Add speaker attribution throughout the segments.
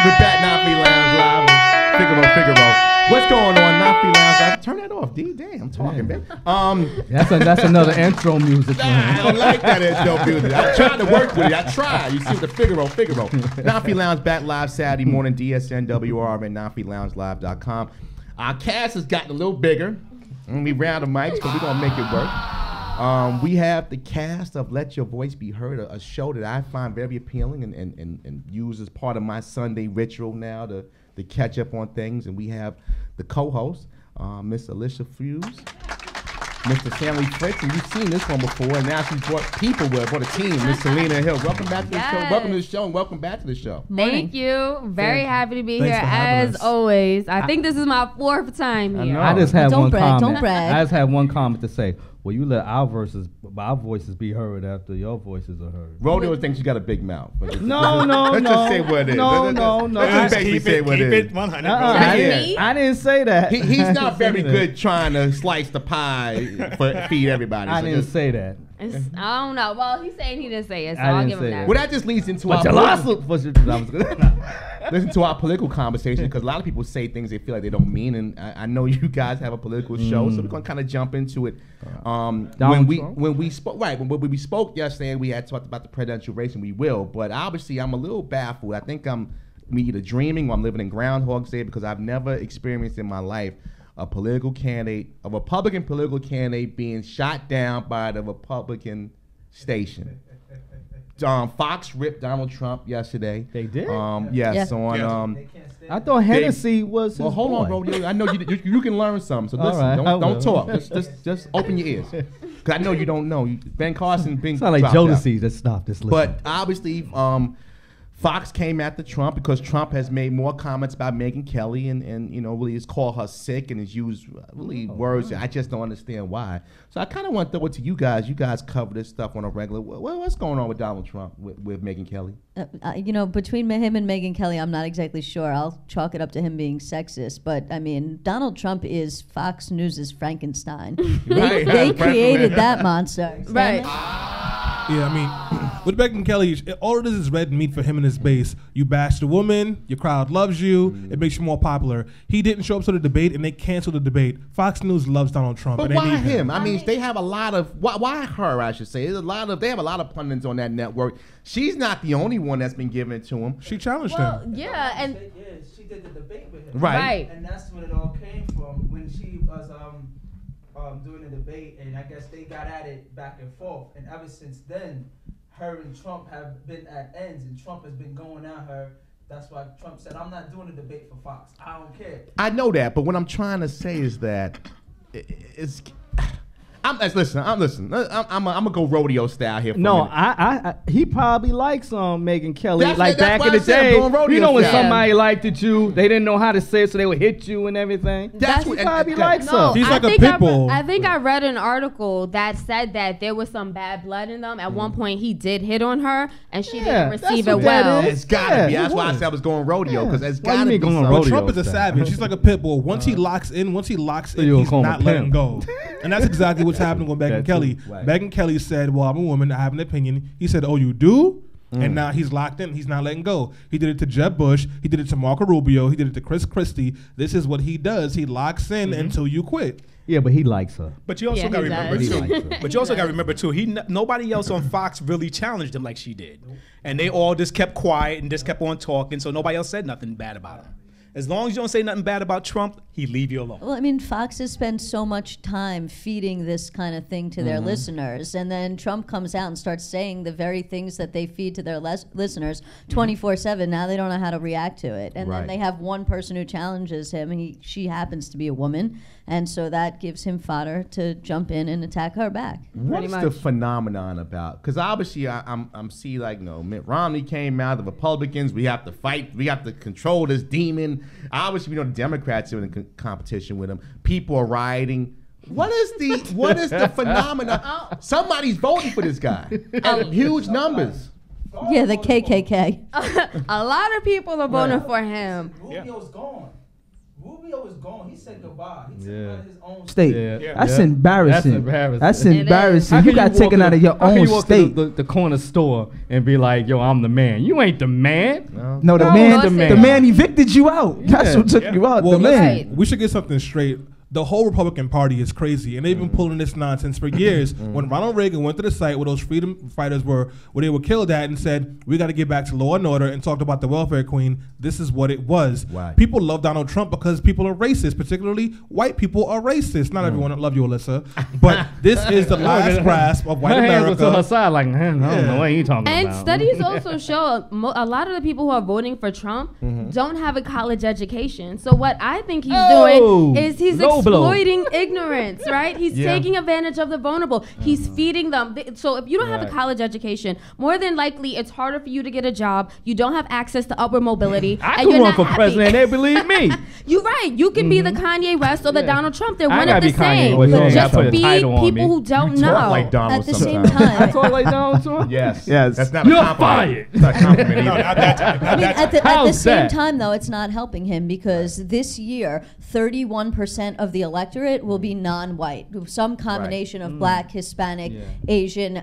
Speaker 1: We're back, Nafi Lounge Live. Figaro. What's going on, Nafi Lounge Live? Turn that off, D. Damn, I'm talking, baby.
Speaker 2: That's another intro music.
Speaker 1: I don't like that intro music. I'm trying to work with it. I try. You see the Figaro. Nafi Lounge back live Saturday morning, DSNWR and NafiLoungeLive.com. Our cast has gotten a little bigger. And we round the mics because we're going to make it work. We have the cast of Let Your Voice Be Heard, a show that I find very appealing and use as part of my Sunday ritual now to catch up on things. And we have the co-host, Miss Alicia Fuse, Mr. Stanley Fritz, and you've seen this one before, and now she's brought people with her, brought a team, Miss Selena Hill. Welcome back to the show. Welcome to the show, and welcome back to the show.
Speaker 3: Thank you. Very happy to be here, as always. I think this is my 4th time here.
Speaker 2: I just have one comment.
Speaker 4: Don't brag.
Speaker 2: I just have one comment to say. Well, you let our voices be heard after your voices are heard.
Speaker 1: Rodeo thinks you got a big mouth.
Speaker 2: No.
Speaker 1: Let's just say what it is.
Speaker 2: No.
Speaker 1: Let's just basically say what it is.
Speaker 5: 100.
Speaker 2: I didn't say that.
Speaker 1: He's not very good trying to slice the pie for feed everybody.
Speaker 2: I didn't say that.
Speaker 3: I don't know. Well, he's saying he didn't say it, so
Speaker 2: I
Speaker 3: I'll
Speaker 2: didn't
Speaker 3: give him
Speaker 2: say
Speaker 3: that.
Speaker 2: that.
Speaker 1: Well, that just leads into listen to our political conversation, because a lot of people say things they feel like they don't mean, and I know you guys have a political show, so we're gonna kind of jump into it. When we spoke yesterday, and we had talked about the presidential race, and we will, but obviously I'm a little baffled. I think I'm either dreaming or I'm living in Groundhog's Day, because I've never experienced in my life a Republican political candidate being shot down by the Republican station. Fox ripped Donald Trump yesterday.
Speaker 2: They did?
Speaker 1: Yes.
Speaker 4: Yeah.
Speaker 1: On
Speaker 2: I thought Hennessy was his
Speaker 1: well, hold
Speaker 2: boy.
Speaker 1: on, bro. I know you can learn something. So listen,
Speaker 2: right,
Speaker 1: don't talk. Just open your ears, because I know you don't know. Ben Carson being
Speaker 2: sound like Jodeci. Let's stop this.
Speaker 1: But obviously, Fox came after Trump because Trump has made more comments about Megyn Kelly and really has called her sick and has used really words that I just don't understand why. So I kind of want to throw it to you guys. You guys cover this stuff on a regular. What's going on with Donald Trump with Megyn Kelly?
Speaker 4: Between him and Megyn Kelly, I'm not exactly sure. I'll chalk it up to him being sexist. But, I mean, Donald Trump is Fox News' Frankenstein. They created that monster.
Speaker 3: Right.
Speaker 5: Yeah, I mean, with Megyn Kelly, all it is red meat for him and his base. You bash the woman, your crowd loves you, it makes you more popular. He didn't show up to the debate, and they canceled the debate. Fox News loves Donald Trump.
Speaker 1: But why him? I mean, they have a lot of why her? I should say. They have a lot of pundits on that network. She's not the only one that's been given to him.
Speaker 5: She challenged
Speaker 3: Well,
Speaker 5: him.
Speaker 3: yeah, and
Speaker 6: she did the debate with him.
Speaker 1: Right.
Speaker 6: And that's when it all came from, when she was doing the debate, and I guess they got at it back and forth. And ever since then, her and Trump have been at ends, and Trump has been going at her. That's why Trump said, I'm not doing a debate for Fox. I don't care.
Speaker 1: I know that, but what I'm trying to say is that it's. I'm gonna go rodeo style here. For
Speaker 2: No,
Speaker 1: a
Speaker 2: he probably likes Megyn Kelly.
Speaker 1: That's
Speaker 2: back
Speaker 1: why
Speaker 2: in the
Speaker 1: I said I'm
Speaker 2: day,
Speaker 1: going rodeo
Speaker 2: you know when
Speaker 1: style.
Speaker 2: somebody liked you, they didn't know how to say it, so they would hit you and everything.
Speaker 1: That's
Speaker 2: He
Speaker 1: what-
Speaker 2: probably
Speaker 1: and-
Speaker 2: likes
Speaker 3: no,
Speaker 2: her.
Speaker 5: He's
Speaker 3: I
Speaker 5: like a
Speaker 3: think
Speaker 5: pit bull.
Speaker 3: I think I read an article that said that there was some bad blood in them. At one point, he did hit on her, and she
Speaker 2: Yeah,
Speaker 3: didn't receive
Speaker 2: that's
Speaker 3: it
Speaker 2: what that
Speaker 3: well.
Speaker 2: is.
Speaker 1: It's gotta
Speaker 2: Yeah,
Speaker 1: be. That's
Speaker 2: he
Speaker 1: why I
Speaker 2: would.
Speaker 1: said I was going rodeo, because it's
Speaker 2: Why you
Speaker 1: gotta
Speaker 2: mean
Speaker 1: be
Speaker 2: going
Speaker 1: something.
Speaker 2: rodeo?
Speaker 5: Trump is a
Speaker 2: style.
Speaker 5: savage. He's like a pit bull. Once he locks in,
Speaker 2: you
Speaker 5: he's
Speaker 2: call him a
Speaker 5: not letting
Speaker 2: pimp.
Speaker 5: go. And that's exactly what's happening with Megyn
Speaker 2: That
Speaker 5: Kelly.
Speaker 2: too. Right.
Speaker 5: Megyn Kelly said, well, I'm a woman, I have an opinion. He said, oh, you do? And now he's locked in. He's not letting go. He did it to Jeb Bush. He did it to Marco Rubio. He did it to Chris Christie. This is what he does. He locks in until you quit.
Speaker 2: Yeah, but he likes her.
Speaker 7: But you also
Speaker 3: Yeah,
Speaker 7: got to
Speaker 3: he
Speaker 7: remember
Speaker 3: does.
Speaker 2: He likes
Speaker 7: too.
Speaker 2: her.
Speaker 7: But you also got to remember too. Nobody else on Fox really challenged him like she did, and they all just kept quiet and just kept on talking. So nobody else said nothing bad about him. As long as you don't say nothing bad about Trump, he leave you alone.
Speaker 4: Well, I mean, Fox has spent so much time feeding this kind of thing to their listeners, and then Trump comes out and starts saying the very things that they feed to their listeners 24/7. Now they don't know how to react to it, and
Speaker 1: Right.
Speaker 4: then they have one person who challenges him, and she happens to be a woman, and so that gives him fodder to jump in and attack her back.
Speaker 1: What's the phenomenon about? Because obviously I'm see Mitt Romney came out, the Republicans, we have to fight, we have to control this demon. Obviously we know the Democrats are in competition with him. People are rioting. What is the phenomenon? Somebody's voting for this guy in huge numbers.
Speaker 4: Yeah, the KKK.
Speaker 3: A lot of people are voting for him.
Speaker 6: Rubio's gone. Rubio was gone. He said goodbye. He took
Speaker 2: Yeah.
Speaker 6: out of his own
Speaker 8: State.
Speaker 2: Yeah.
Speaker 8: That's
Speaker 2: Yeah.
Speaker 8: embarrassing.
Speaker 2: That's embarrassing.
Speaker 8: That's
Speaker 3: It is.
Speaker 8: embarrassing.
Speaker 2: How
Speaker 8: You
Speaker 2: can
Speaker 8: got
Speaker 2: walk
Speaker 8: taken
Speaker 2: to
Speaker 8: out of
Speaker 2: the-
Speaker 8: your
Speaker 2: how can
Speaker 8: own
Speaker 2: you walk to
Speaker 8: state.
Speaker 2: the corner store and be like, yo, I'm the man. You ain't the man.
Speaker 8: No, the
Speaker 2: No,
Speaker 8: man,
Speaker 2: the
Speaker 8: the
Speaker 2: man.
Speaker 8: man evicted you out. That's
Speaker 2: Yeah.
Speaker 8: what took you out.
Speaker 5: Well,
Speaker 8: the
Speaker 5: listen,
Speaker 8: man.
Speaker 3: Right.
Speaker 5: we should get something straight. The whole Republican Party is crazy, and they've been pulling this nonsense for years. When Ronald Reagan went to the site where those freedom fighters were, where they were killed at, and said, we got to get back to law and order, and talked about the welfare queen, this is what it was.
Speaker 1: Right.
Speaker 5: People love Donald Trump because people are racist, particularly white people are racist. Not everyone. I love you, Alyssa. But this is the last grasp of white
Speaker 2: Her hands were to her
Speaker 5: America.
Speaker 2: side like, I don't know what you talking
Speaker 3: And
Speaker 2: about.
Speaker 3: studies also show a lot of the people who are voting for Trump
Speaker 2: Mm-hmm.
Speaker 3: don't have a college education. So what I think he's
Speaker 2: Oh,
Speaker 3: doing is he's
Speaker 2: low blow.
Speaker 3: exploiting ignorance, right? He's
Speaker 1: Yeah.
Speaker 3: taking advantage of the vulnerable. He's feeding them. So if you don't have a
Speaker 2: Right.
Speaker 3: college education, more than likely it's harder for you to get a job. You don't have access to upward mobility.
Speaker 2: I
Speaker 3: and
Speaker 2: could
Speaker 3: you're
Speaker 2: run
Speaker 3: not
Speaker 2: for
Speaker 3: happy.
Speaker 2: president. They believe me.
Speaker 3: You're right. You can be the Kanye West or the
Speaker 2: Yeah.
Speaker 3: Donald Trump. They're
Speaker 2: I
Speaker 3: one
Speaker 2: gotta
Speaker 3: of the
Speaker 2: be Kanye
Speaker 3: same.
Speaker 2: West.
Speaker 3: But
Speaker 2: You
Speaker 3: just
Speaker 2: gotta put a
Speaker 3: feed
Speaker 2: title on
Speaker 3: people
Speaker 2: me.
Speaker 3: who don't
Speaker 1: You talk
Speaker 3: know.
Speaker 1: like Donald
Speaker 4: At the same
Speaker 1: sometimes.
Speaker 2: I
Speaker 4: time,
Speaker 2: talk like Donald Trump.
Speaker 1: Yes.
Speaker 8: Yes.
Speaker 1: That's not
Speaker 2: You're
Speaker 1: a compliment.
Speaker 2: fired.
Speaker 1: It's not a compliment
Speaker 5: No,
Speaker 1: either.
Speaker 5: not that time. Not
Speaker 4: I mean,
Speaker 5: that
Speaker 4: at the
Speaker 2: How's
Speaker 4: same
Speaker 2: that?
Speaker 4: time, though, it's not helping him because this year, 31% of the electorate will be non-white. Some combination of black, Hispanic,
Speaker 2: Yeah.
Speaker 4: Asian,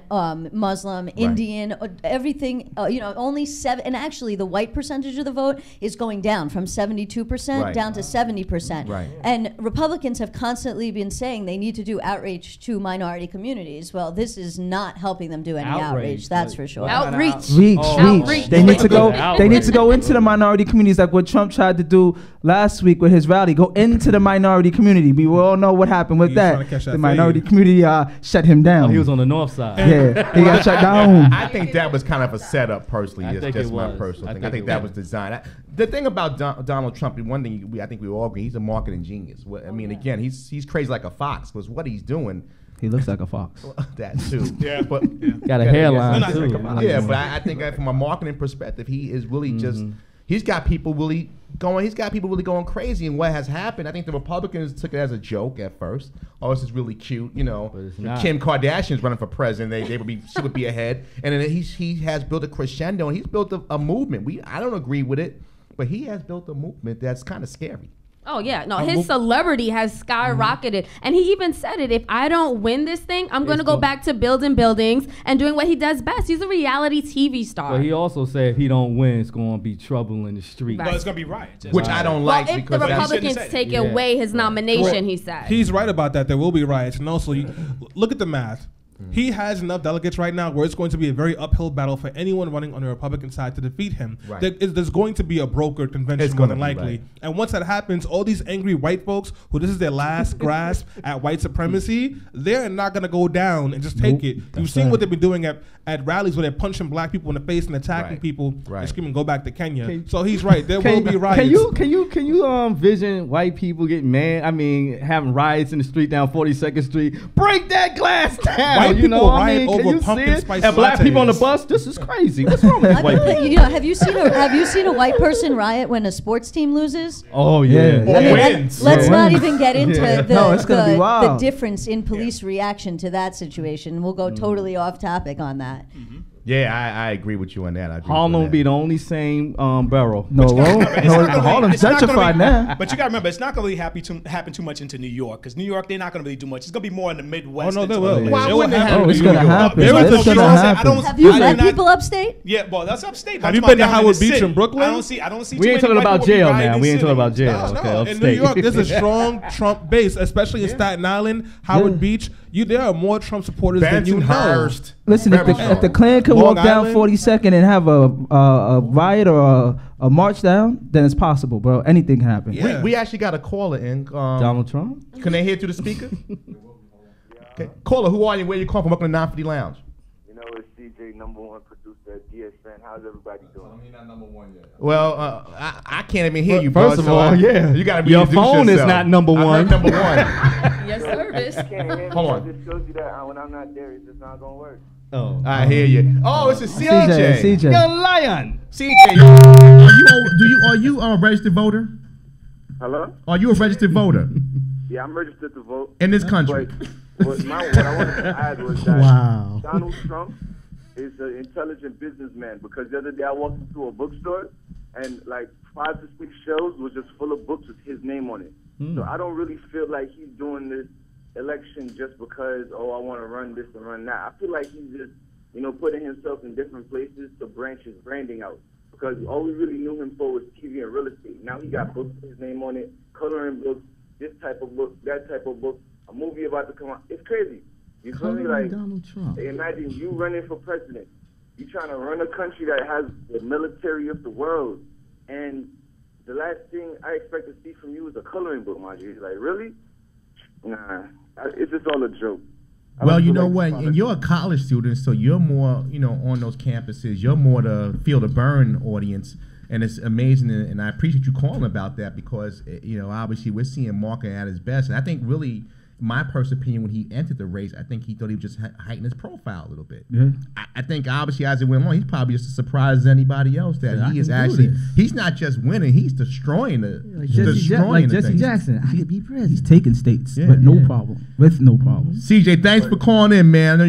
Speaker 4: Muslim, Indian, everything. Only 7. And actually, the white percentage of the vote is going down from 72%
Speaker 1: Right.
Speaker 4: down to 70%.
Speaker 1: Right.
Speaker 4: And Republicans have constantly been saying they need to do outreach to minority communities. Well, this is not helping them do any outreach. That's for sure.
Speaker 3: Outreach.
Speaker 8: Reach,
Speaker 2: Oh.
Speaker 8: reach.
Speaker 3: Outreach.
Speaker 8: They need to go.
Speaker 2: Outreach.
Speaker 8: They need to go into the minority communities, like what Trump tried to do last week with his rally. Go into the minority community. We all know what happened with
Speaker 5: He's trying to
Speaker 8: that.
Speaker 5: catch that
Speaker 8: The minority
Speaker 5: fade.
Speaker 8: community shut him down.
Speaker 2: Oh, he was on the north side.
Speaker 8: yeah, he got shut down.
Speaker 1: I think that was kind of a setup, personally.
Speaker 2: I
Speaker 1: It's
Speaker 2: think
Speaker 1: just
Speaker 2: it
Speaker 1: my
Speaker 2: was.
Speaker 1: personal
Speaker 2: I
Speaker 1: thing.
Speaker 2: think
Speaker 1: I think
Speaker 2: it
Speaker 1: that
Speaker 2: was.
Speaker 1: was designed. The thing about Donald Trump, one thing I think we all agree, he's a marketing genius. I mean, again, he's crazy like a fox because what he's doing,
Speaker 8: He looks like a fox.
Speaker 1: that too.
Speaker 5: Yeah.
Speaker 1: But
Speaker 2: Got a hairline
Speaker 5: No, no,
Speaker 2: too.
Speaker 5: come on.
Speaker 1: yeah, but I think from a marketing perspective, he is really just. He's got people really going. He's got people really going crazy. And what has happened? I think the Republicans took it as a joke at first. Oh, this is really cute,
Speaker 2: But it's not.
Speaker 1: Kim Kardashian's running for president. She would be ahead. And then he has built a crescendo and he's built a movement. I don't agree with it, but he has built a movement that's kind of scary.
Speaker 3: Oh yeah, no, his celebrity has skyrocketed, and he even said it. If I don't win this thing, I'm going to go back to building buildings and doing what he does best. He's a reality TV star.
Speaker 2: But he also said if he don't win, it's going to be trouble in the street.
Speaker 3: Right.
Speaker 7: No, it's gonna be riots.
Speaker 1: Which I don't
Speaker 3: well,
Speaker 1: like
Speaker 3: if the
Speaker 1: because that's,
Speaker 3: Republicans
Speaker 7: shouldn't say
Speaker 3: take
Speaker 2: that.
Speaker 3: away his nomination,
Speaker 5: Well,
Speaker 3: he said.
Speaker 5: He's right about that. There will be riots. And also, look at the math. He has enough delegates right now where it's going to be a very uphill battle for anyone running on the Republican side to defeat him.
Speaker 1: Right.
Speaker 5: There's going to be a brokered convention
Speaker 1: It's
Speaker 5: more
Speaker 1: gonna
Speaker 5: than
Speaker 1: be,
Speaker 5: likely.
Speaker 1: right.
Speaker 5: And once that happens, all these angry white folks who this is their last grasp at white supremacy, they're not going to go down and just take it. You've seen what they've been doing at rallies where they're punching black people in the face and attacking
Speaker 1: Right.
Speaker 5: people
Speaker 1: Right.
Speaker 5: and screaming, "Go back to Kenya." So he's right. There will be riots.
Speaker 2: Can you vision white people getting mad? I mean, having riots in the street down 42nd Street. Break that glass down.
Speaker 5: White
Speaker 2: you
Speaker 5: people
Speaker 2: know what I
Speaker 5: riot
Speaker 2: mean?
Speaker 5: over
Speaker 2: Can you
Speaker 5: pumpkin
Speaker 2: see it?
Speaker 5: spice
Speaker 2: And black people on the
Speaker 5: lattes.
Speaker 2: bus. This is crazy. What's wrong with white people?
Speaker 4: Have you seen a white person riot when a sports team loses?
Speaker 2: Oh yeah.
Speaker 8: Yeah.
Speaker 4: I mean,
Speaker 1: wins.
Speaker 4: let's
Speaker 8: Yeah.
Speaker 4: not
Speaker 8: Wins.
Speaker 4: even get into
Speaker 2: Yeah.
Speaker 8: No, it's gonna be
Speaker 4: the
Speaker 8: wild.
Speaker 4: difference in police reaction to that situation. We'll go totally off topic on that.
Speaker 1: yeah, I agree with you on that. I agree with you
Speaker 2: Harlem
Speaker 1: on
Speaker 2: will
Speaker 1: that.
Speaker 2: be the only same borough.
Speaker 8: No, it won't.
Speaker 7: It's
Speaker 8: No,
Speaker 7: not gonna be-
Speaker 8: Harlem's
Speaker 7: it's not gonna
Speaker 8: gentrified
Speaker 7: be-
Speaker 8: now.
Speaker 7: But you gotta remember, it's not gonna really happen too much into New York because New York they're not gonna really do much. It's gonna be more in the Midwest.
Speaker 5: Oh, no,
Speaker 7: into
Speaker 5: they will.
Speaker 7: the-
Speaker 1: Why
Speaker 5: It will
Speaker 1: wouldn't it
Speaker 5: happen.
Speaker 1: happen?
Speaker 8: Oh, it's
Speaker 1: in
Speaker 8: gonna
Speaker 1: New York?
Speaker 8: happen.
Speaker 7: There is
Speaker 8: It's
Speaker 7: no-
Speaker 8: gonna
Speaker 7: you know what I'm saying?
Speaker 8: happen.
Speaker 4: Have you
Speaker 7: I do
Speaker 4: met
Speaker 7: not-
Speaker 4: people upstate?
Speaker 7: Yeah, well, that's upstate.
Speaker 5: Have
Speaker 7: I'm
Speaker 5: you
Speaker 7: talking
Speaker 5: been to
Speaker 7: about down
Speaker 5: Howard
Speaker 7: the
Speaker 5: Beach
Speaker 7: city.
Speaker 5: in Brooklyn?
Speaker 7: I don't see
Speaker 2: We ain't
Speaker 7: too
Speaker 2: talking
Speaker 7: many
Speaker 2: about
Speaker 7: white people
Speaker 2: jail
Speaker 7: rioting
Speaker 2: now.
Speaker 7: in
Speaker 2: We ain't talking about
Speaker 7: cities.
Speaker 2: jail.
Speaker 5: No,
Speaker 2: Okay,
Speaker 5: in New
Speaker 2: upstate.
Speaker 5: York, there's a strong Trump base, especially in Staten Island, Howard
Speaker 8: Yeah.
Speaker 5: Beach. There are more Trump supporters than you know.
Speaker 1: Bensonhurst.
Speaker 8: Listen, if
Speaker 1: Very
Speaker 8: the Klan could
Speaker 5: Long
Speaker 8: walk down
Speaker 5: Island.
Speaker 8: 42nd and have a riot or a march down, then it's possible, bro. Anything can happen.
Speaker 5: Yeah.
Speaker 1: We actually got a caller in.
Speaker 2: Donald Trump.
Speaker 1: Can they hear through the speaker? Okay. Caller, who are you? Where you calling from? Welcome to 950 Lounge.
Speaker 9: You know, it's CJ, #1 producer at DSN. How's everybody doing?
Speaker 10: He's not number one yet.
Speaker 1: Well, I can't even hear you,
Speaker 2: First
Speaker 1: bud,
Speaker 2: of
Speaker 1: so
Speaker 2: all, yeah.
Speaker 1: you gotta
Speaker 2: Your
Speaker 1: reintroduce
Speaker 2: phone is
Speaker 1: yourself.
Speaker 2: not number
Speaker 1: I heard
Speaker 2: one.
Speaker 1: number one.
Speaker 3: Your service.
Speaker 9: You can't hear me.
Speaker 1: Hold on.
Speaker 9: It just shows you that when I'm not there, it's just not gonna work.
Speaker 2: Oh.
Speaker 1: I hear you. Oh, it's a CJ.
Speaker 8: CJ.
Speaker 2: You're lying.
Speaker 1: CJ, are you a registered voter?
Speaker 9: Hello?
Speaker 1: Are you a registered voter
Speaker 9: Yeah, I'm registered to vote.
Speaker 1: in this country?
Speaker 9: But what I wanted to add was that Donald Trump is an intelligent businessman because the other day I walked into a bookstore and like 5 to 6 shows was just full of books with his name on it. So I don't really feel like he's doing this election just because, I want to run this and run that. I feel like he's just, putting himself in different places to branch his branding out. Because all we really knew him for was TV and real estate. Now he got books with his name on it, coloring books, this type of book, that type of book, a movie about to come out. It's crazy. You feel me? Like,
Speaker 8: Donald Trump.
Speaker 9: Imagine you running for president. You trying to run a country that has the military of the world, and the last thing I expect to see from you is a coloring book, my G. Like, really? Nah, it's just all a joke.
Speaker 1: Well, you know what? And you're a college student, so you're more, on those campuses. You're more the feel the burn audience, and it's amazing. And I appreciate you calling about that because, obviously we're seeing Marco at his best. And I think really, my personal opinion, when he entered the race, I think he thought he would just heighten his profile a little bit.
Speaker 8: Yeah.
Speaker 1: I think obviously as it went along, he's probably just as surprised as anybody else that he is actually, he's not just winning, he's destroying the,
Speaker 8: Jesse Jackson. I could be president. He's taking states, but no problem. With no problem.
Speaker 1: CJ, thanks for calling in, man. I know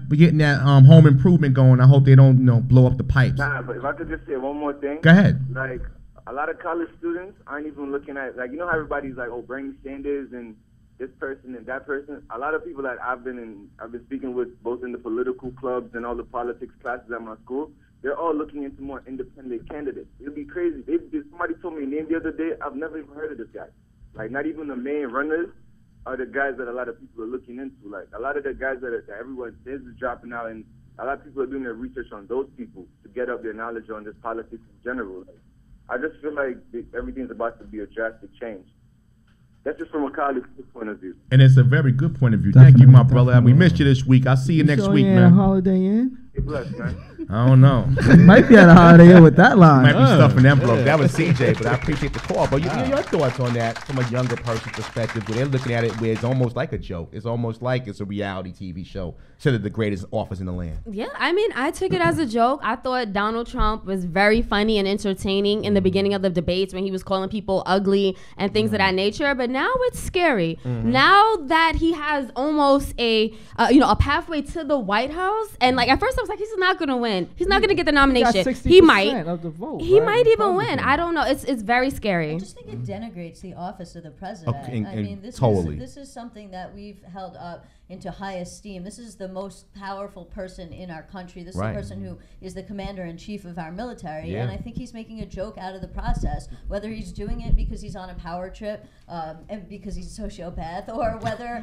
Speaker 1: we're getting that home improvement going. I hope they don't, blow up the pipes.
Speaker 9: Nah, but if I could just say one more thing.
Speaker 1: Go ahead.
Speaker 9: Like, a lot of college students aren't even looking at, like, how everybody's like, Bernie Sanders and this person and that person. A lot of people that I've been speaking with, both in the political clubs and all the politics classes at my school, they're all looking into more independent candidates. It'd be crazy. Somebody told me a name the other day. I've never even heard of this guy. Like, not even the main runners are the guys that a lot of people are looking into. Like, a lot of the guys that everyone says is dropping out, and a lot of people are doing their research on those people to get up their knowledge on this politics in general. Like, I just feel like everything's about to be a drastic change. That's just from a college point of view.
Speaker 1: And it's a very good point of view. Thank you, my brother. We missed you this week. I'll see you next week, man.
Speaker 8: Holiday Inn?
Speaker 9: Stay blessed, man.
Speaker 1: I don't know.
Speaker 8: Might be at a Holiday Inn with that line.
Speaker 1: Might be stuffing envelope. That was CJ, but I appreciate the call. But your thoughts on that from a younger person's perspective, where they're looking at it where it's almost like a joke. It's almost like it's a reality TV show instead of the greatest office in the land.
Speaker 3: Yeah, I mean, I took it as a joke. I thought Donald Trump was very funny and entertaining in the beginning of the debates when he was calling people ugly and things of that nature. But now it's scary. Now that he has almost a pathway to the White House, and like at first I was like, he's not gonna win. He's not gonna get the nomination. He might.
Speaker 8: Of the vote,
Speaker 3: he might even win. I don't know. It's very scary.
Speaker 4: I just think it denigrates the office of the president.
Speaker 1: Okay,
Speaker 4: I mean,
Speaker 1: totally.
Speaker 4: This is something that we've held up into high esteem. This is the most powerful person in our country. This is the person who is the commander-in-chief of our military. And I think he's making a joke out of the process, whether he's doing it because he's on a power trip and because he's a sociopath, or whether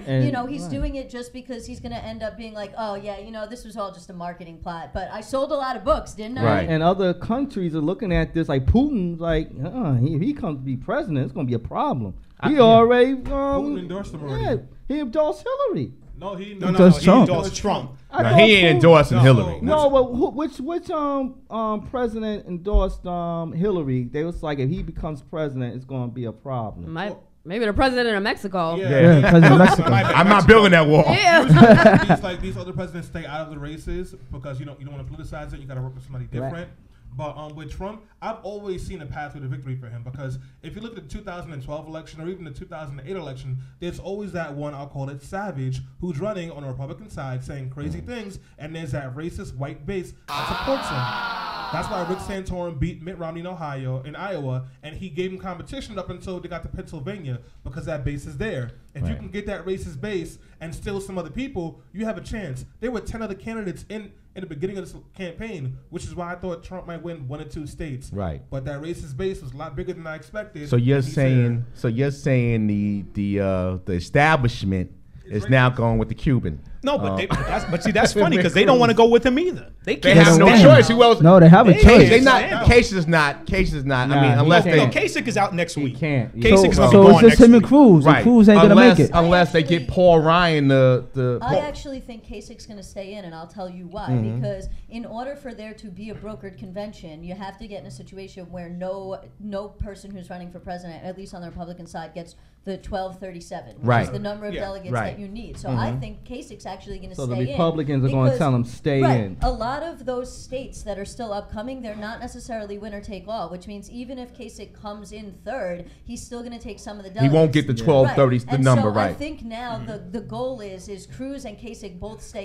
Speaker 4: he's doing it just because he's going to end up being like, oh yeah, this was all just a marketing plot, but I sold a lot of books, didn't I?
Speaker 1: Right.
Speaker 8: And other countries are looking at this like Putin's like, if he comes to be president, it's going to be a problem. He already
Speaker 5: Putin endorsed him already.
Speaker 8: Yeah, he endorsed Hillary.
Speaker 5: No, he
Speaker 7: He
Speaker 5: endorsed
Speaker 7: endorsed Trump.
Speaker 1: No, he ain't endorsing Hillary.
Speaker 8: No, but which president endorsed Hillary? They was like, if he becomes president, it's going to be a problem.
Speaker 3: Maybe the president of Mexico.
Speaker 8: Yeah, president of Mexico.
Speaker 1: I'm not building that wall.
Speaker 3: Yeah.
Speaker 5: these other presidents stay out of the races because you don't want to politicize it. You got to work with somebody different.
Speaker 8: Right.
Speaker 5: But with Trump, I've always seen a pathway to victory for him because if you look at the 2012 election or even the 2008 election, there's always that one, I'll call it savage, who's running on the Republican side saying crazy things, and there's that racist white base that supports him. That's why Rick Santorum beat Mitt Romney in Iowa, and he gave him competition up until they got to Pennsylvania because that base is there. If you can get that racist base and still some other people, you have a chance. There were 10 other candidates in the beginning of this campaign, which is why I thought Trump might win 1 or 2 states.
Speaker 1: Right.
Speaker 5: But that racist base was a lot bigger than I expected.
Speaker 1: So you're saying the establishment is now going with the Cuban.
Speaker 7: No, but see, that's funny because they don't want to go with him either. They can't
Speaker 1: have no
Speaker 7: stand
Speaker 1: choice.
Speaker 7: him.
Speaker 1: Who else?
Speaker 8: No, they have a choice.
Speaker 1: They not. Case is not.
Speaker 8: Nah,
Speaker 1: I mean, unless
Speaker 8: he
Speaker 1: they.
Speaker 7: No, Kasich is out next week.
Speaker 8: He can't.
Speaker 7: Kasich is going to be
Speaker 8: So
Speaker 7: gone
Speaker 8: it's just
Speaker 7: next
Speaker 8: him and
Speaker 7: week.
Speaker 8: Cruz. And Cruz ain't going to make it.
Speaker 1: Unless they get Paul Ryan the.
Speaker 4: I actually think Kasich's going to stay in, and I'll tell you why. Because in order for there to be a brokered convention, you have to get in a situation where no person who's running for president, at least on the Republican side, gets the 1237, which is the number of delegates that you need. So I think Kasich's actually going to
Speaker 2: So
Speaker 4: stay
Speaker 2: the
Speaker 4: in.
Speaker 2: Republicans are going to tell him stay
Speaker 4: Right.
Speaker 2: in.
Speaker 4: A lot of those states that are still upcoming, they're not necessarily winner take all, which means even if Kasich comes in third, he's still going to take some of the
Speaker 1: He
Speaker 4: delegates.
Speaker 1: won't get the 1230, the
Speaker 4: and
Speaker 1: number,
Speaker 4: so
Speaker 1: right.
Speaker 4: I think now the goal is Cruz and Kasich both stay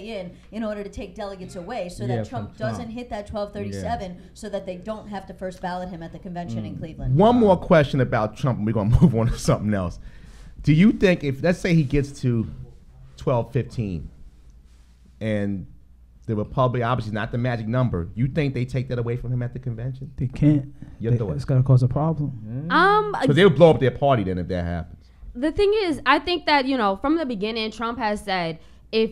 Speaker 4: in order to take delegates away so
Speaker 2: Yeah,
Speaker 4: that
Speaker 2: from
Speaker 4: Trump doesn't hit that 1237 so that they don't have to first ballot him at the convention in Cleveland.
Speaker 1: One more question about Trump, and we're going to move on to something else. Do you think if, let's say he gets to 1215, and the Republic, obviously not the magic number, you think they take that away from him at the convention?
Speaker 6: They can't.
Speaker 1: Your thoughts?
Speaker 6: It's gonna cause a problem.
Speaker 1: Because they'll blow up their party then if that happens.
Speaker 3: The thing is, I think that, from the beginning, Trump has said, if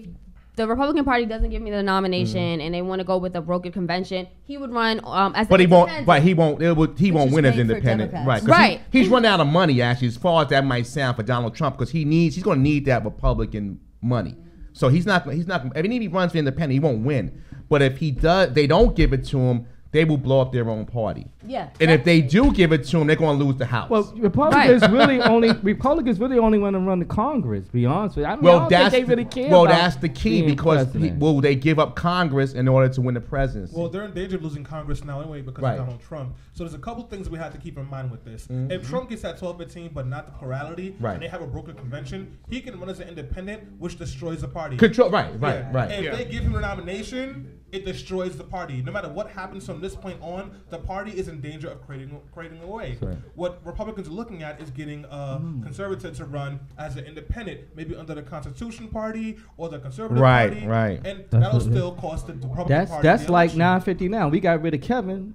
Speaker 3: the Republican Party doesn't give me the nomination and they want to go with a brokered convention, he would run as
Speaker 1: But
Speaker 3: an
Speaker 1: he won't.
Speaker 3: independent.
Speaker 1: Right, he won't. He won't
Speaker 4: is
Speaker 1: win as
Speaker 4: great for
Speaker 1: independent.
Speaker 4: Democrats.
Speaker 1: Right, 'cause
Speaker 3: Right.
Speaker 1: He's run out of money actually, as far as that might sound for Donald Trump, because he's going to need that Republican money. So he's not. Even if he runs for independent, he won't win. But if he does, they don't give it to him, they will blow up their own party.
Speaker 4: Yeah.
Speaker 1: And if they do give it to him, they're going to lose the House.
Speaker 8: Well, Republicans really only want to run the Congress. Be honest with you. I mean, I don't think they really care.
Speaker 1: well,
Speaker 8: about
Speaker 1: that's the key
Speaker 8: being
Speaker 1: because
Speaker 8: president.
Speaker 1: will they give up Congress in order to win the presidency?
Speaker 5: Well, they're in danger of losing Congress now anyway because
Speaker 1: Right.
Speaker 5: of Donald Trump. So there's a couple things we have to keep in mind with this. If Trump gets that 12-15 but not the plurality,
Speaker 1: Right.
Speaker 5: and they have a broken convention, he can run as an independent, which destroys the party.
Speaker 1: Control. Right.
Speaker 5: If they give him a nomination, it destroys the party. No matter what happens from this point on, the party is in danger of creating a way.
Speaker 1: Right.
Speaker 5: What Republicans are looking at is getting a conservative to run as an independent, maybe under the Constitution Party or the Conservative
Speaker 1: Right,
Speaker 5: Party.
Speaker 1: right.
Speaker 5: And that'll still cost the Republican Party.
Speaker 8: That's
Speaker 5: the
Speaker 8: like
Speaker 5: election.
Speaker 8: 950 now. We got rid of Kevin.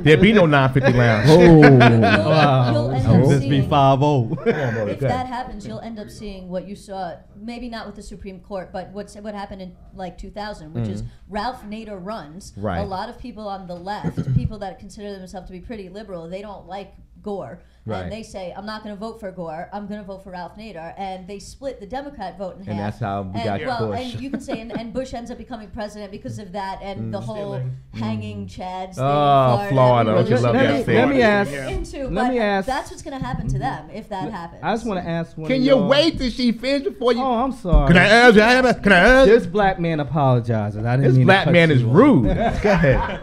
Speaker 1: There be no 950 lounge.
Speaker 4: You'll end up
Speaker 2: This be
Speaker 4: seeing,
Speaker 2: 5-0.
Speaker 4: if that happens, you'll end up seeing what you saw, maybe not with the Supreme Court, but what happened in like 2000, which is Ralph Nader runs.
Speaker 1: Right.
Speaker 4: A lot of people on the left, people that consider themselves to be pretty liberal, they don't like Gore.
Speaker 1: Right.
Speaker 4: And they say, I'm not going to vote for Gore, I'm going to vote for Ralph Nader. And they split the Democrat vote in half.
Speaker 1: And that's how we got Bush.
Speaker 4: And you can say, and Bush ends up becoming president because of that, and the whole
Speaker 5: Stealing.
Speaker 4: hanging Chads thing
Speaker 1: Oh,
Speaker 4: in
Speaker 1: Florida.
Speaker 4: everybody
Speaker 1: Don't you
Speaker 4: was
Speaker 1: love
Speaker 4: really
Speaker 1: that state?
Speaker 8: Let me ask.
Speaker 4: into,
Speaker 8: Let
Speaker 4: but
Speaker 8: me ask-
Speaker 4: that's what's going to happen to them if that happens.
Speaker 8: I just want to ask one.
Speaker 1: Can
Speaker 8: of
Speaker 1: you
Speaker 8: y'all-
Speaker 1: wait till she finish before you?
Speaker 8: Oh, I'm sorry.
Speaker 1: Can I ask? Can I ask?
Speaker 8: This black man apologizes. I didn't
Speaker 1: This
Speaker 8: mean to
Speaker 1: black
Speaker 8: cut
Speaker 1: man is
Speaker 8: you off.
Speaker 1: rude. Go ahead.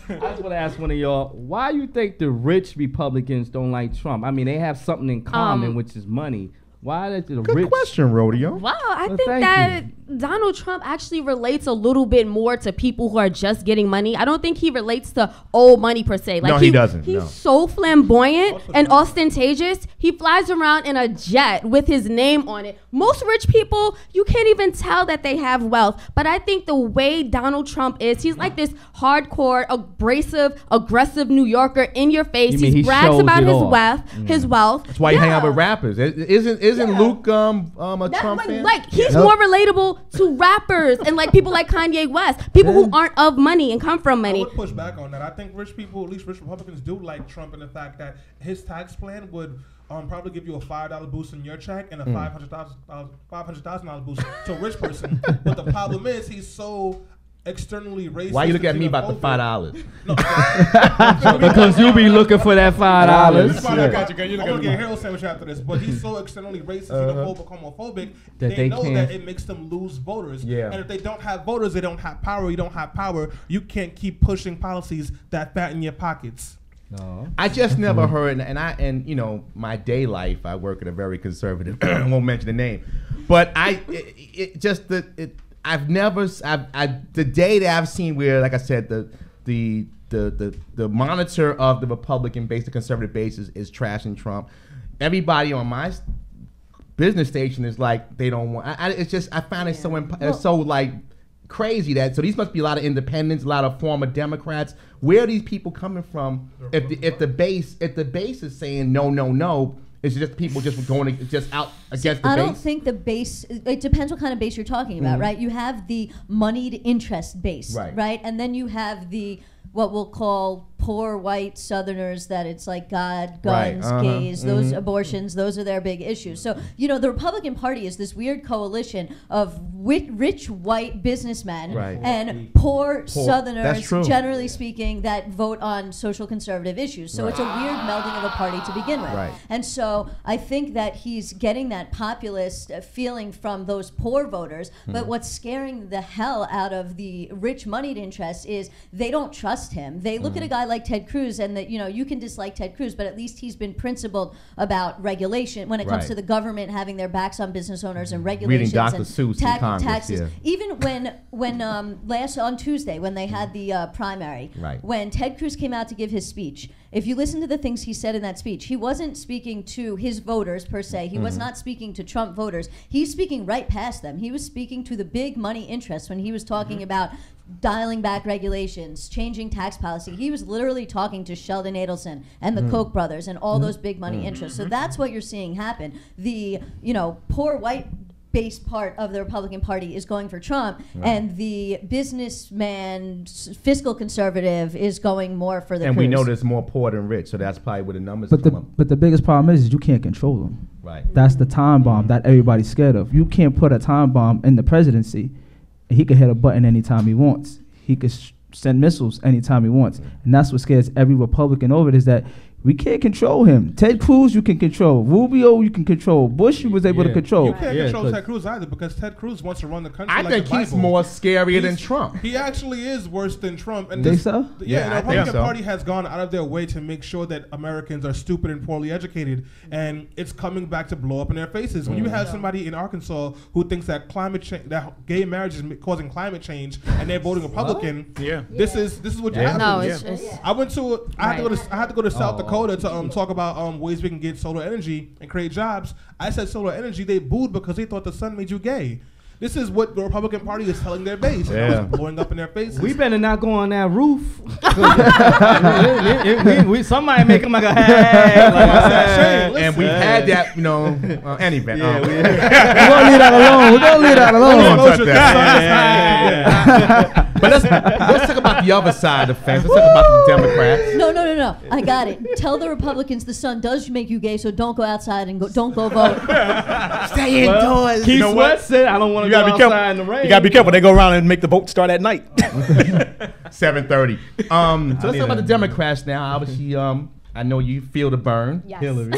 Speaker 8: I just want to ask one of y'all, why you think the rich Republicans don't like Trump? I mean, they have something in common, which is money. Why does the
Speaker 1: Good
Speaker 8: rich?
Speaker 1: question, Rodeo.
Speaker 3: Wow, I
Speaker 8: Well,
Speaker 3: think
Speaker 8: thank
Speaker 3: that Donald Trump actually relates a little bit more to people who are just getting money. I don't think he relates to old money per se. Like
Speaker 1: No, he doesn't,
Speaker 3: He's
Speaker 1: no.
Speaker 3: so flamboyant and ostentatious. He flies around in a jet with his name on it. Most rich people, you can't even tell that they have wealth. But I think the way Donald Trump is, he's like this hardcore, abrasive, aggressive New Yorker in your face.
Speaker 8: You mean he
Speaker 3: brags
Speaker 8: shows
Speaker 3: about
Speaker 8: it
Speaker 3: his
Speaker 8: off?
Speaker 3: wealth. His wealth.
Speaker 1: That's why you hang out
Speaker 3: Yeah.
Speaker 1: with rappers. Isn't Luke a
Speaker 3: That's
Speaker 1: Trump
Speaker 3: like,
Speaker 1: fan?
Speaker 3: he's more relatable to rappers and like people like Kanye West, people who aren't of money and come from
Speaker 5: I
Speaker 3: money.
Speaker 5: would push back on that. I think rich people, at least rich Republicans, do like Trump in the fact that his tax plan would probably give you a $5 boost in your check and a $500,000 boost to a rich person. But the problem is he's so externally racist.
Speaker 1: Why you look at me about the
Speaker 5: xenophobic.
Speaker 1: $5?
Speaker 8: Because you be looking for that $5.
Speaker 5: I'm gonna get a hero sandwich after this, but he's so externally racist, xenophobic, homophobic.
Speaker 8: That
Speaker 5: They
Speaker 8: they
Speaker 5: know
Speaker 8: can't-
Speaker 5: that it makes them lose voters.
Speaker 1: Yeah.
Speaker 5: And if they don't have voters, they don't have power. You don't have power. You can't keep pushing policies that fatten your pockets.
Speaker 8: No.
Speaker 1: I just never heard, and you know, my day life, I work at a very conservative. I won't mention the name, but the day that I've seen where, like I said, the monitor of the Republican base, the conservative base is trashing Trump. Everybody on my business station is like they don't want. It's just I find it it's so like crazy that these must be a lot of independents, a lot of former Democrats. Where are these people coming from? If the base is saying no. It's just people just going just out against the base.
Speaker 4: I don't think the base, it depends what kind of base you're talking about, right? You have the moneyed interest base,
Speaker 1: Right.
Speaker 4: And then you have what we'll call poor white Southerners, that it's like God,
Speaker 1: Right,
Speaker 4: guns, gays, those abortions, those are their big issues. So, you know, the Republican Party is this weird coalition of rich white businessmen
Speaker 1: Right.
Speaker 4: and poor
Speaker 1: That's
Speaker 4: Southerners,
Speaker 1: true.
Speaker 4: generally speaking, that vote on social conservative issues. So it's a weird melding of a party to begin with.
Speaker 1: Right.
Speaker 4: And so I think that he's getting that populist feeling from those poor voters. But what's scaring the hell out of the rich moneyed interests is they don't trust him. They look at a guy like Ted Cruz, and that, you know, you can dislike Ted Cruz, but at least he's been principled about regulation when it comes
Speaker 1: Right.
Speaker 4: to the government having their backs on business owners and regulations
Speaker 1: Dr.
Speaker 4: and
Speaker 1: Seuss in Congress,
Speaker 4: taxes.
Speaker 1: yeah.
Speaker 4: Even when last on Tuesday when they had the primary,
Speaker 1: Right.
Speaker 4: when Ted Cruz came out to give his speech, if you listen to the things he said in that speech, he wasn't speaking to his voters per se. He was not speaking to Trump voters. He's speaking right past them. He was speaking to the big money interests when he was talking about dialing back regulations, changing tax policy. He was literally talking to Sheldon Adelson and the Koch brothers and all those big money interests. So that's what you're seeing happen. The, you know, poor white based part of the Republican Party is going for Trump, and the businessman fiscal conservative is going more for the
Speaker 1: And
Speaker 4: Cruz.
Speaker 1: we know there's more poor than rich, so that's probably where the numbers
Speaker 10: But
Speaker 1: come up.
Speaker 10: the biggest problem is you can't control them.
Speaker 1: Right.
Speaker 10: That's the time bomb that everybody's scared of. You can't put a time bomb in the presidency, and he could hit a button anytime he wants. He could send missiles anytime he wants, and that's what scares every Republican over it, is that we can't control him. Ted Cruz, you can control. Rubio, you can control. Bush, you was able to control.
Speaker 5: You can't
Speaker 2: Yeah,
Speaker 5: control
Speaker 2: 'cause-
Speaker 5: Ted Cruz either, because Ted Cruz wants to run the country
Speaker 1: I
Speaker 5: like
Speaker 1: think
Speaker 5: the
Speaker 1: he's
Speaker 5: Bible.
Speaker 1: more scarier than
Speaker 5: He's-
Speaker 1: Trump.
Speaker 5: He actually is worse than Trump. And
Speaker 10: Think so?
Speaker 5: Yeah,
Speaker 1: Yeah,
Speaker 5: and
Speaker 1: I
Speaker 5: the
Speaker 1: think
Speaker 5: Republican
Speaker 1: so.
Speaker 5: Party has gone out of their way to make sure that Americans are stupid and poorly educated, and it's coming back to blow up in their faces. When you have somebody in Arkansas who thinks that climate change, that gay marriage is causing climate change, and they're voting Republican, this is what you have.
Speaker 3: No, it's just.
Speaker 5: I had to go to South Dakota to talk about ways we can get solar energy and create jobs. I said solar energy. They booed because they thought the sun made you gay. This is what the Republican Party is telling their base. And
Speaker 1: Yeah.
Speaker 5: it's blowing up in their faces.
Speaker 2: We better not go on that roof. Somebody make him like a hey. Like,
Speaker 1: And we've had that, you know, anyway.
Speaker 10: We're gonna leave that alone. We're gonna leave that
Speaker 1: Don't
Speaker 10: alone.
Speaker 1: touch that. But let's talk about the other side of the fence. Let's talk about the Democrats.
Speaker 4: No. I got it. Tell the Republicans the sun does make you gay, so don't go outside and don't go vote.
Speaker 1: Stay indoors.
Speaker 2: Keith
Speaker 1: You know
Speaker 2: Sweat
Speaker 1: what?
Speaker 2: said, "I don't want to
Speaker 7: You
Speaker 2: go
Speaker 7: gotta be
Speaker 2: outside
Speaker 7: careful.
Speaker 2: in the rain."
Speaker 7: You gotta be careful. They go around and make the vote start at night.
Speaker 1: 7:30. So let's talk about the Democrats now. Obviously, I know you feel the burn.
Speaker 3: Yes.
Speaker 2: Hillary.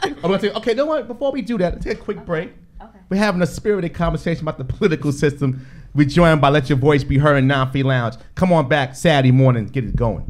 Speaker 1: I'm gonna say, okay, no what? Before we do that, let's take a quick break.
Speaker 3: Okay.
Speaker 1: We're having a spirited conversation about the political system. We're joined by Let Your Voice Be Heard in Non-Free Lounge. Come on back Saturday morning, get it going.